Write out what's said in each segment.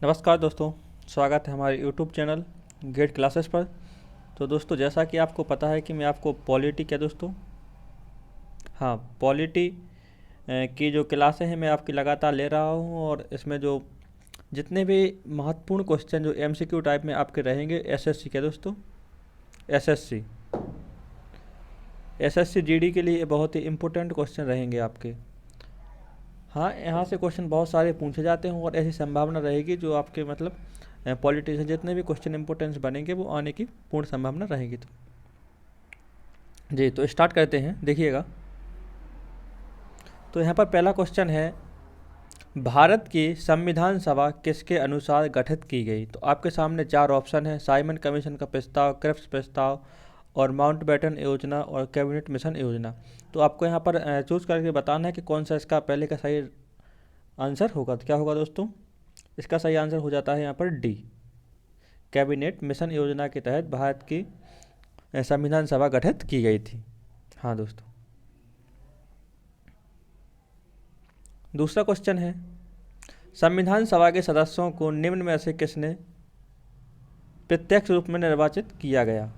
नमस्कार दोस्तों, स्वागत है हमारे यूट्यूब चैनल गेट क्लासेस पर। तो दोस्तों, जैसा कि आपको पता है कि मैं आपको पॉलिटी क्या दोस्तों हाँ पॉलिटी की जो क्लासें हैं मैं आपकी लगातार ले रहा हूं, और इसमें जो जितने भी महत्वपूर्ण क्वेश्चन जो एमसीक्यू टाइप में आपके रहेंगे, एसएससी के दोस्तों एसएससी एसएससी जीडी के लिए बहुत ही इम्पोर्टेंट क्वेश्चन रहेंगे आपके। हाँ, यहाँ से क्वेश्चन बहुत सारे पूछे जाते हैं और ऐसी संभावना रहेगी जो आपके मतलब पॉलिटी से जितने भी क्वेश्चन इंपॉर्टेंस बनेंगे वो आने की पूर्ण संभावना रहेगी। तो जी, तो स्टार्ट करते हैं, देखिएगा। तो यहाँ पर पहला क्वेश्चन है, भारत की संविधान सभा किसके अनुसार गठित की गई? तो आपके सामने चार ऑप्शन है: साइमन कमीशन का प्रस्ताव, क्रिप्स प्रस्ताव, और माउंटबेटन योजना, और कैबिनेट मिशन योजना। तो आपको यहाँ पर चूज करके बताना है कि कौन सा इसका पहले का सही आंसर होगा। तो क्या होगा दोस्तों? इसका सही आंसर हो जाता है यहाँ पर डी, कैबिनेट मिशन योजना के तहत भारत की संविधान सभा गठित की गई थी। हाँ दोस्तों। दूसरा क्वेश्चन है, संविधान सभा के सदस्यों को निम्न में से किसने प्रत्यक्ष रूप में निर्वाचित किया गया?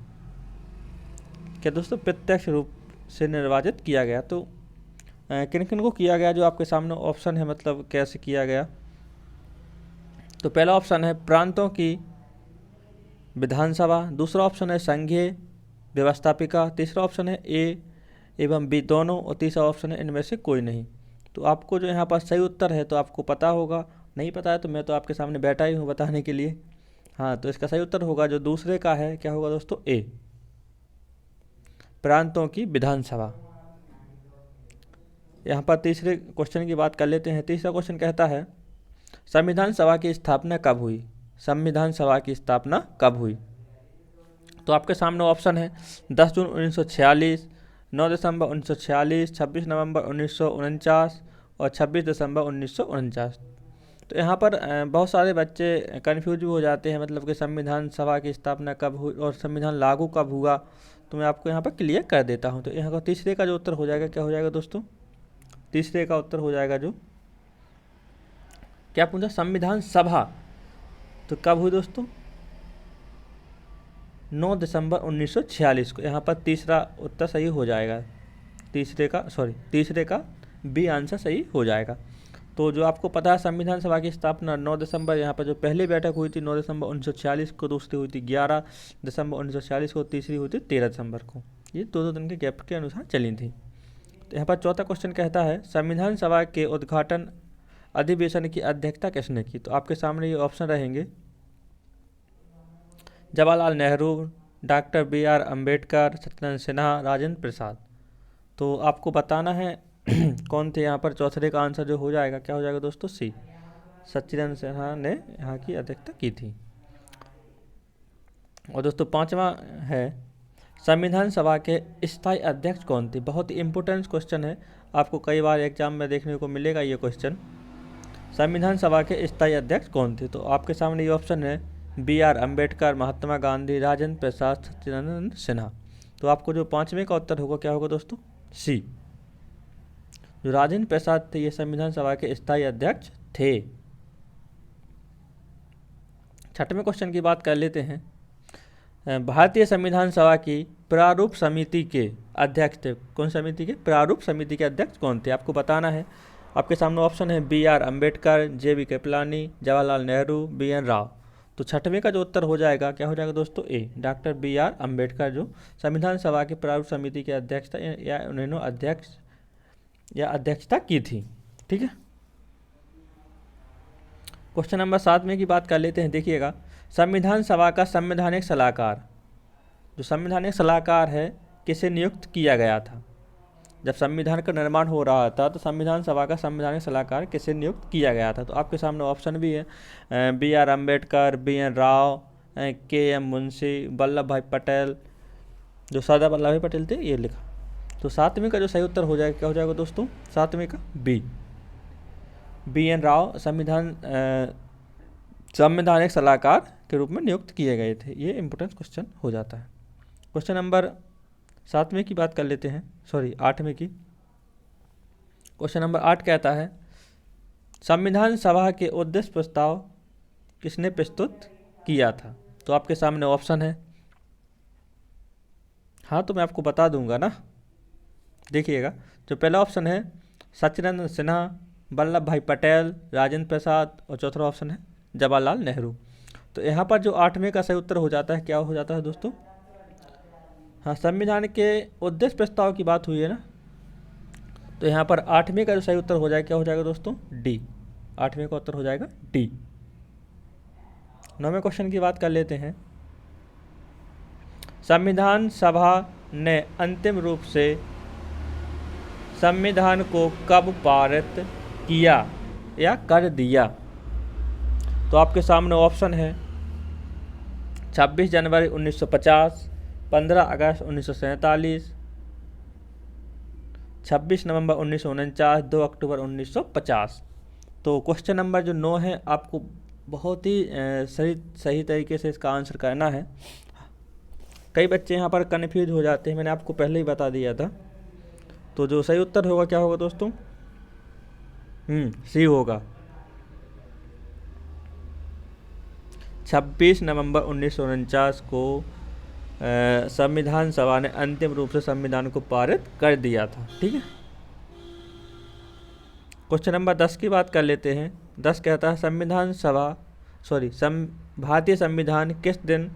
क्या दोस्तों प्रत्यक्ष रूप से निर्वाचित किया गया? तो किन किन को किया गया? जो आपके सामने ऑप्शन है, मतलब कैसे किया गया। तो पहला ऑप्शन है प्रांतों की विधानसभा, दूसरा ऑप्शन है संघीय व्यवस्थापिका, तीसरा ऑप्शन है ए एवं बी दोनों, और तीसरा ऑप्शन है इनमें से कोई नहीं। तो आपको जो यहाँ पर सही उत्तर है तो आपको पता होगा, नहीं पता है तो मैं तो आपके सामने बैठा ही हूँ बताने के लिए। हाँ, तो इसका सही उत्तर होगा जो दूसरे का है, क्या होगा दोस्तों? ए, प्रांतों की विधानसभा। यहाँ पर तीसरे क्वेश्चन की बात कर लेते हैं। तीसरा क्वेश्चन कहता है, संविधान सभा की स्थापना कब हुई? संविधान सभा की स्थापना कब हुई? तो आपके सामने ऑप्शन है 10 जून 1946, 9 दिसंबर 1946, 26 नवंबर 1949 और 26 दिसंबर 1949। तो यहाँ पर बहुत सारे बच्चे कन्फ्यूज भी हो जाते हैं, मतलब कि संविधान सभा की स्थापना कब हुई और संविधान लागू कब हुआ। तो मैं आपको यहाँ पर क्लियर कर देता हूँ। तो यहाँ का तीसरे का जो उत्तर हो जाएगा, क्या हो जाएगा दोस्तों? तीसरे का उत्तर हो जाएगा जो क्या पूछा, संविधान सभा तो कब हुई दोस्तों? 9 दिसंबर 1946 को। यहाँ पर तीसरा उत्तर सही हो जाएगा, तीसरे का बी आंसर सही हो जाएगा। तो जो आपको पता है संविधान सभा की स्थापना 9 दिसंबर, यहाँ पर जो पहली बैठक हुई थी 9 दिसंबर 1946 को, दूसरी हुई थी 11 दिसंबर 1946 को, तीसरी हुई थी 13 दिसंबर को। ये दो दिन के गैप के अनुसार चली थी। तो यहाँ पर चौथा क्वेश्चन कहता है, संविधान सभा के उद्घाटन अधिवेशन की अध्यक्षता किसने की? तो आपके सामने ये ऑप्शन रहेंगे: जवाहरलाल नेहरू, डॉक्टर बी.आर. अम्बेडकर, सत्येंद्र सिन्हा, राजेंद्र प्रसाद। तो आपको बताना है कौन थे यहाँ पर। चौथे का आंसर जो हो जाएगा, क्या हो जाएगा दोस्तों? सी, सत्येंद्र सिन्हा ने यहाँ की अध्यक्षता की थी। और दोस्तों पांचवा है, संविधान सभा के स्थायी अध्यक्ष कौन थे? बहुत ही इंपॉर्टेंट क्वेश्चन है, आपको कई बार एग्जाम में देखने को मिलेगा ये क्वेश्चन। संविधान सभा के स्थायी अध्यक्ष कौन थे? तो आपके सामने ये ऑप्शन है: बी.आर. अम्बेडकर, महात्मा गांधी, राजेंद्र प्रसाद, सत्येंद्र सिन्हा। तो आपको जो पांचवें का उत्तर होगा, क्या होगा दोस्तों? सी, जो राजेंद्र प्रसाद थे ये संविधान सभा के स्थायी अध्यक्ष थे। छठवें क्वेश्चन की बात कर लेते हैं, भारतीय संविधान सभा की प्रारूप समिति के अध्यक्ष थे। कौन समिति के? प्रारूप समिति के अध्यक्ष कौन थे? आपको बताना है। आपके सामने ऑप्शन है B R. Ambedkar, J B. Kripalani, Jawaharlal Nehru, B N. Rao. तो छठवें का जो उत्तर हो जाएगा, क्या हो जाएगा दोस्तों? ए, डॉक्टर बी.आर. अम्बेडकर जो संविधान सभा के प्रारूप समिति के अध्यक्ष थे, या उन्होंने अध्यक्षता की थी। ठीक है। क्वेश्चन नंबर 7 में की बात कर लेते हैं, देखिएगा। संविधान सभा का संवैधानिक सलाहकार, जो संवैधानिक सलाहकार है, किसे नियुक्त किया गया था? जब संविधान का निर्माण हो रहा था तो संविधान सभा का संवैधानिक सलाहकार किसे नियुक्त किया गया था? तो आपके सामने ऑप्शन भी है B R. Ambedkar, B N. Rao, K M. Munshi, Vallabh Bhai Patel, जो सरदार वल्लभ भाई पटेल थे, ये लिखा। तो सातवें का जो सही उत्तर हो जाएगा, क्या हो जाएगा दोस्तों? सातवें का बी, बी.एन. राव संवैधानिक सलाहकार के रूप में नियुक्त किए गए थे। ये इंपॉर्टेंट क्वेश्चन हो जाता है। क्वेश्चन नंबर 7वें की बात कर लेते हैं, 8वें की। क्वेश्चन नंबर 8 कहता है, संविधान सभा के उद्देश्य प्रस्ताव किसने प्रस्तुत किया था? तो आपके सामने ऑप्शन है। हाँ, तो मैं आपको बता दूंगा ना, देखिएगा। जो पहला ऑप्शन है सचिदानंद सिन्हा, वल्लभ भाई पटेल, राजेंद्र प्रसाद, और चौथा ऑप्शन है जवाहरलाल नेहरू। तो यहाँ पर जो 8वें का सही उत्तर हो जाता है, क्या हो जाता है दोस्तों? हाँ, संविधान के उद्देश्य प्रस्ताव की बात हुई है ना, तो यहाँ पर 8वें का जो सही उत्तर हो जाएगा, क्या हो जाएगा दोस्तों? डी। 8वें का उत्तर हो जाएगा डी। 9वें क्वेश्चन की बात कर लेते हैं। संविधान सभा ने अंतिम रूप से संविधान को कब पारित किया या कर दिया? तो आपके सामने ऑप्शन है 26 जनवरी 1950, 15 अगस्त 1947, 26 नवंबर 1949, 2 अक्टूबर 1950। तो क्वेश्चन नंबर जो 9 है, आपको बहुत ही सही तरीके से इसका आंसर करना है। कई बच्चे यहाँ पर कन्फ्यूज हो जाते हैं, मैंने आपको पहले ही बता दिया था। तो जो सही उत्तर होगा, क्या होगा दोस्तों? सी होगा। 26 नवंबर 1949 को संविधान सभा ने अंतिम रूप से संविधान को पारित कर दिया था। ठीक है। क्वेश्चन नंबर 10 की बात कर लेते हैं। 10 कहता है भारतीय संविधान किस दिन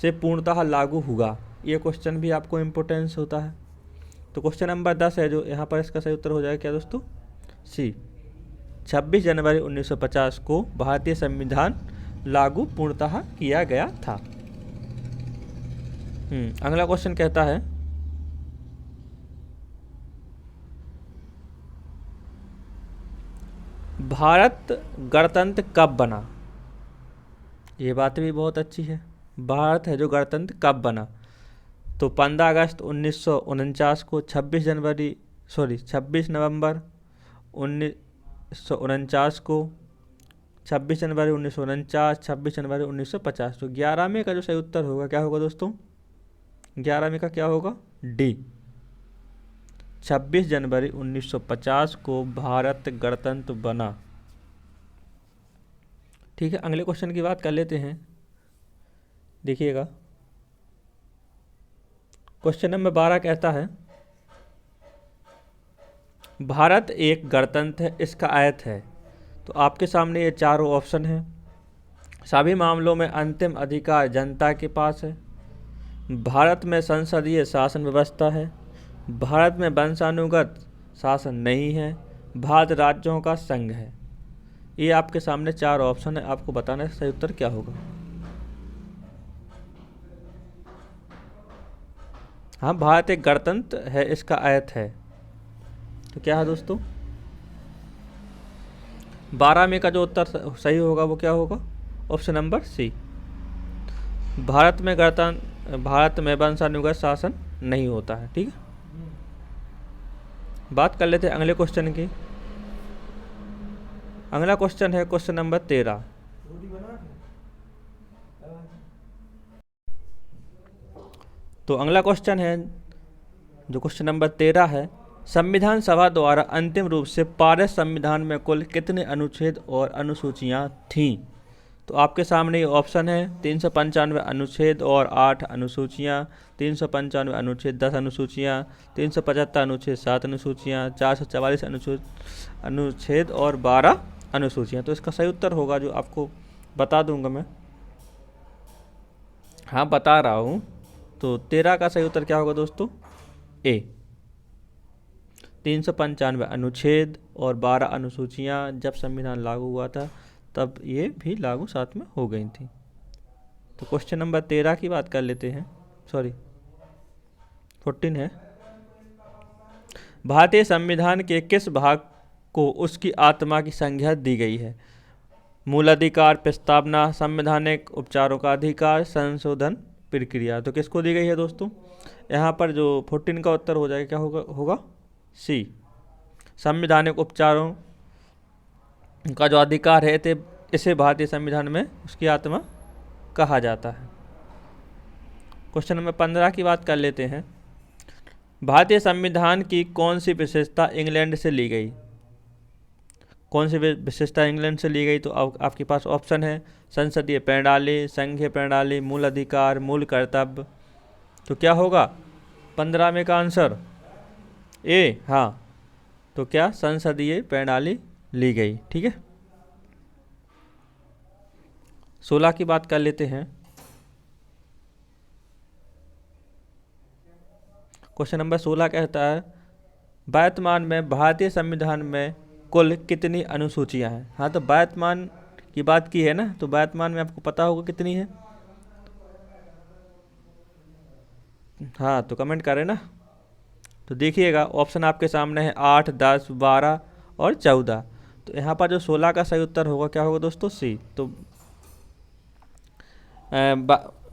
से पूर्णतः लागू हुआ? ये क्वेश्चन भी आपको इम्पोर्टेंस होता है। तो क्वेश्चन नंबर 10 है जो यहाँ पर, इसका सही उत्तर हो जाएगा क्या दोस्तों? सी। 26 जनवरी 1950 को भारतीय संविधान लागू पूर्णतः किया गया था। अगला क्वेश्चन कहता है भारत गणतंत्र कब बना? ये बात भी बहुत अच्छी है। भारत है जो गणतंत्र कब बना? तो 15 अगस्त 1949 को, 26 नवंबर 1949 को, 26 जनवरी 1949, 26 जनवरी 1950। तो 11वें का जो सही उत्तर होगा, क्या होगा दोस्तों? 11वें का क्या होगा? डी। 26 जनवरी 1950 को भारत गणतंत्र बना। ठीक है। अगले क्वेश्चन की बात कर लेते हैं। देखिएगा, क्वेश्चन नंबर 12 कहता है भारत एक गणतंत्र है, इसका अर्थ है। तो आपके सामने ये चारों ऑप्शन हैं। सभी मामलों में अंतिम अधिकार जनता के पास है, भारत में संसदीय शासन व्यवस्था है, भारत में वंशानुगत शासन नहीं है, भारत राज्यों का संघ है। ये आपके सामने 4 ऑप्शन है, आपको बताना है सही उत्तर क्या होगा। हाँ, भारत एक गणतंत्र है, इसका अर्थ है। तो क्या है दोस्तों? 12 में का जो उत्तर सही होगा वो क्या होगा? ऑप्शन नंबर सी। भारत में वंशानुगत शासन नहीं होता है। ठीक है। बात कर लेते हैं अगले क्वेश्चन की। अगला क्वेश्चन है क्वेश्चन नंबर 13। तो अगला क्वेश्चन है जो क्वेश्चन नंबर 13 है, संविधान सभा द्वारा अंतिम रूप से पारित संविधान में कुल कितने अनुच्छेद और अनुसूचियां थीं? तो आपके सामने ये ऑप्शन है 395 अनुच्छेद और 8 अनुसूचियाँ, 395 अनुच्छेद 10 अनुसूचियाँ, 375 अनुच्छेद 7 अनुसूचियाँ, 444 अनुच्छेद और 12 अनुसूचियाँ। तो इसका सही उत्तर होगा, जो आपको बता दूंगा मैं। हाँ, बता रहा हूँ। तो 13 का सही उत्तर क्या होगा दोस्तों? ए। 395 अनुच्छेद और 12 अनुसूचियाँ जब संविधान लागू हुआ था तब ये भी लागू साथ में हो गई थी। तो क्वेश्चन नंबर 13 की बात कर लेते हैं। 14 है। भारतीय संविधान के किस भाग को उसकी आत्मा की संज्ञा दी गई है? मूलाधिकार, प्रस्तावना, संवैधानिक उपचारों का अधिकार, संशोधन प्रक्रिया। तो किसको दी गई है दोस्तों? यहाँ पर जो 14 का उत्तर हो जाएगा, क्या होगा? सी। संवैधानिक उपचारों का जो अधिकार है इसे भारतीय संविधान में उसकी आत्मा कहा जाता है। क्वेश्चन नंबर 15 की बात कर लेते हैं। भारतीय संविधान की कौन सी विशेषता इंग्लैंड से ली गई? कौन सी विशेषता इंग्लैंड से ली गई? तो आपके पास ऑप्शन है संसदीय प्रणाली, संघीय प्रणाली, मूल अधिकार, मूल कर्तव्य। तो क्या होगा 15 में का आंसर? ए। हाँ, तो क्या संसदीय प्रणाली ली गई। ठीक है। 16 की बात कर लेते हैं। क्वेश्चन नंबर 16 कहता है वर्तमान में भारतीय संविधान में कुल कितनी अनुसूचियां हैं? हाँ, तो वर्तमान की बात की है ना, तो वर्तमान में आपको पता होगा कितनी है। हाँ, तो कमेंट करें ना। तो देखिएगा ऑप्शन आपके सामने है 8, 10, 12 और 14। तो यहाँ पर जो 16 का सही उत्तर होगा क्या होगा दोस्तों? सी। तो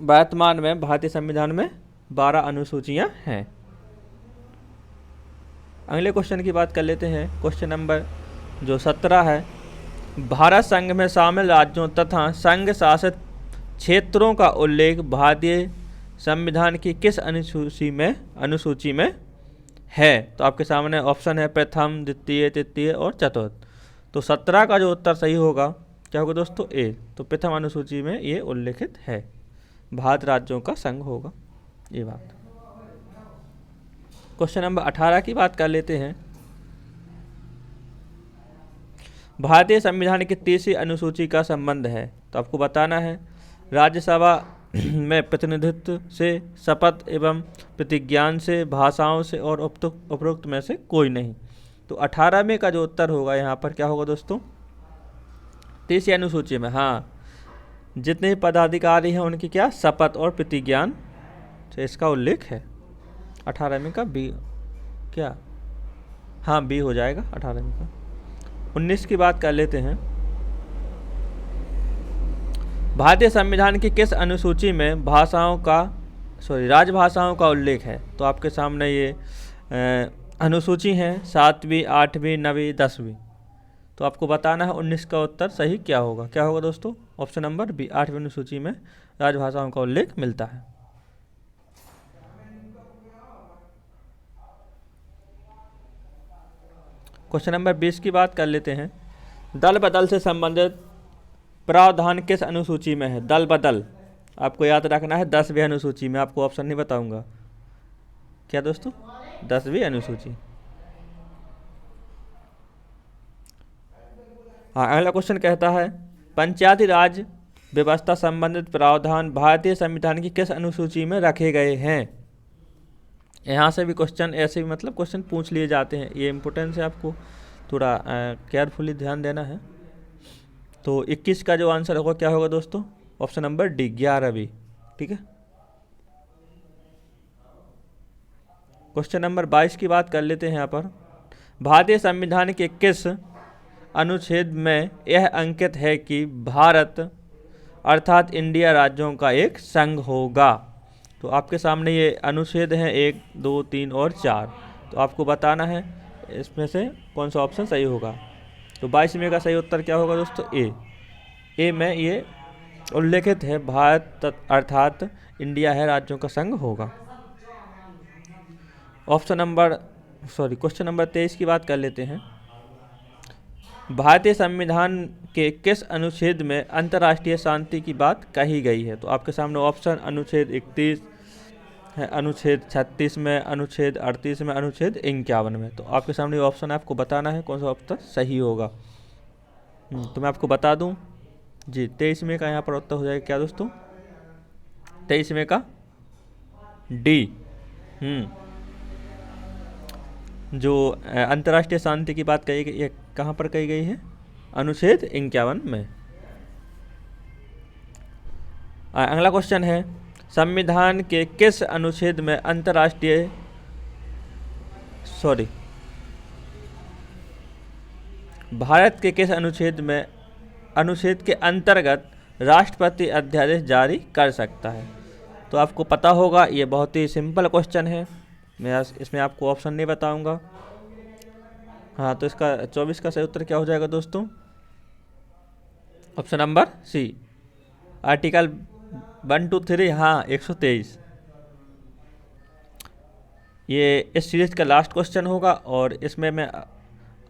वर्तमान में भारतीय संविधान में 12 अनुसूचियां हैं। अगले क्वेश्चन की बात कर लेते हैं। क्वेश्चन नंबर जो 17 है, भारत संघ में शामिल राज्यों तथा संघ शासित क्षेत्रों का उल्लेख भारतीय संविधान की किस अनुसूची में है? तो आपके सामने ऑप्शन है प्रथम, द्वितीय, तृतीय और चतुर्थ। तो 17 का जो उत्तर सही होगा क्या होगा दोस्तों? ए। तो प्रथम अनुसूची में ये उल्लेखित है, भारत राज्यों का संघ होगा ये बात। क्वेश्चन नंबर 18 की बात कर लेते हैं। भारतीय संविधान की तीसरी अनुसूची का संबंध है। तो आपको बताना है राज्यसभा में प्रतिनिधित्व से, शपथ एवं प्रतिज्ञान से, भाषाओं से और उपरोक्त में से कोई नहीं। तो 18 में का जो उत्तर होगा यहाँ पर क्या होगा दोस्तों? तीसरी अनुसूची में हाँ, जितने पदाधिकारी हैं उनकी क्या शपथ और प्रतिज्ञान से इसका उल्लेख है। 18 में का बी क्या? हाँ, बी हो जाएगा 18 में का। 19 की बात कर लेते हैं। भारतीय संविधान की किस अनुसूची में राजभाषाओं का उल्लेख है? तो आपके सामने ये अनुसूची है 7वीं, 8वीं, 9वीं, 10वीं। तो आपको बताना है 19 का उत्तर सही क्या होगा। क्या होगा दोस्तों? ऑप्शन नंबर बी, 8वीं अनुसूची में राजभाषाओं का उल्लेख मिलता है। क्वेश्चन नंबर 20 की बात कर लेते हैं। दल बदल से संबंधित प्रावधान किस अनुसूची में है? दल बदल आपको याद रखना है 10वीं अनुसूची में। आपको ऑप्शन नहीं बताऊंगा। क्या दोस्तों? 10वीं अनुसूची। हाँ, अगला क्वेश्चन कहता है पंचायती राज व्यवस्था संबंधित प्रावधान भारतीय संविधान की किस अनुसूची में रखे गए हैं? यहाँ से भी क्वेश्चन ऐसे भी मतलब क्वेश्चन पूछ लिए जाते हैं। ये इम्पोर्टेंस है, आपको थोड़ा केयरफुली ध्यान देना है। तो 21 का जो आंसर होगा क्या होगा दोस्तों? ऑप्शन नंबर डी, 11वीं। ठीक है। क्वेश्चन नंबर 22 की बात कर लेते हैं। यहाँ पर भारतीय संविधान के किस अनुच्छेद में यह अंकित है कि भारत अर्थात इंडिया राज्यों का एक संघ होगा? तो आपके सामने ये अनुच्छेद हैं 1, 2, 3 और 4। तो आपको बताना है इसमें से कौन सा ऑप्शन सही होगा। तो 22 में का सही उत्तर क्या होगा दोस्तों? ए में ये उल्लेखित है भारत अर्थात इंडिया है राज्यों का संघ होगा। क्वेश्चन नंबर 23 की बात कर लेते हैं। भारतीय संविधान के किस अनुच्छेद में अंतर्राष्ट्रीय शांति की बात कही गई है? तो आपके सामने ऑप्शन अनुच्छेद 31 है, अनुच्छेद 36 में, अनुच्छेद 38 में, अनुच्छेद 51 में। तो आपके सामने ऑप्शन है, आपको बताना है कौन सा उत्तर सही होगा। तो मैं आपको बता दूं जी, 23 में का यहाँ पर उत्तर हो जाएगा क्या दोस्तों? 23 में का डी। जो अंतर्राष्ट्रीय शांति की बात कही गई, कहाँ पर कही गई है? अनुच्छेद 51 में। अगला क्वेश्चन है संविधान के किस अनुच्छेद में भारत के किस अनुच्छेद के अंतर्गत राष्ट्रपति अध्यादेश जारी कर सकता है? तो आपको पता होगा, ये बहुत ही सिंपल क्वेश्चन है। मैं इसमें आपको ऑप्शन नहीं बताऊंगा। हाँ, तो इसका 24 का सही उत्तर क्या हो जाएगा दोस्तों? Option number C, article 1, 2, 3। हाँ, 123। ये इस सीरीज का लास्ट क्वेश्चन होगा और इसमें मैं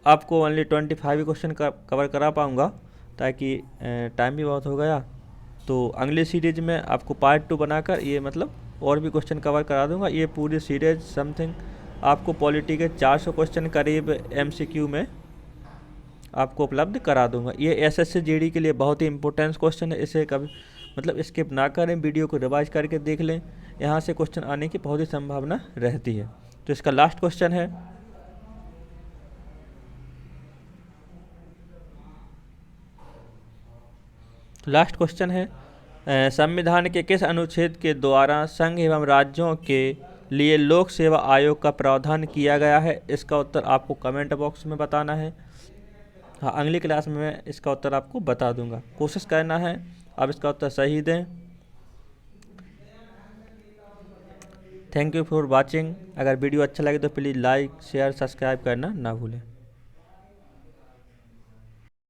आपको ओनली 25 ही क्वेश्चन कवर करा पाऊँगा, ताकि टाइम भी बहुत हो गया। तो अगली सीरीज में आपको पार्ट 2 बनाकर ये मतलब और भी क्वेश्चन कवर करा दूंगा। ये पूरी सीरीज समथिंग आपको पॉलिटी के 400 क्वेश्चन करीब MCQ में आपको उपलब्ध करा दूंगा। ये SSC GD के लिए बहुत ही इंपॉर्टेंट क्वेश्चन है, इसे कभी मतलब स्किप ना करें, वीडियो को रिवाइज करके देख लें, यहाँ से क्वेश्चन आने की बहुत ही संभावना रहती है। तो इसका लास्ट क्वेश्चन है, संविधान के किस अनुच्छेद के द्वारा संघ एवं राज्यों के लिए लोक सेवा आयोग का प्रावधान किया गया है? इसका उत्तर आपको कमेंट बॉक्स में बताना है। हाँ, अगली क्लास में मैं इसका उत्तर आपको बता दूंगा। कोशिश करना है आप इसका उत्तर सही दें। Thank you for watching. अगर वीडियो अच्छा लगे तो प्लीज़ लाइक शेयर सब्सक्राइब करना ना भूलें।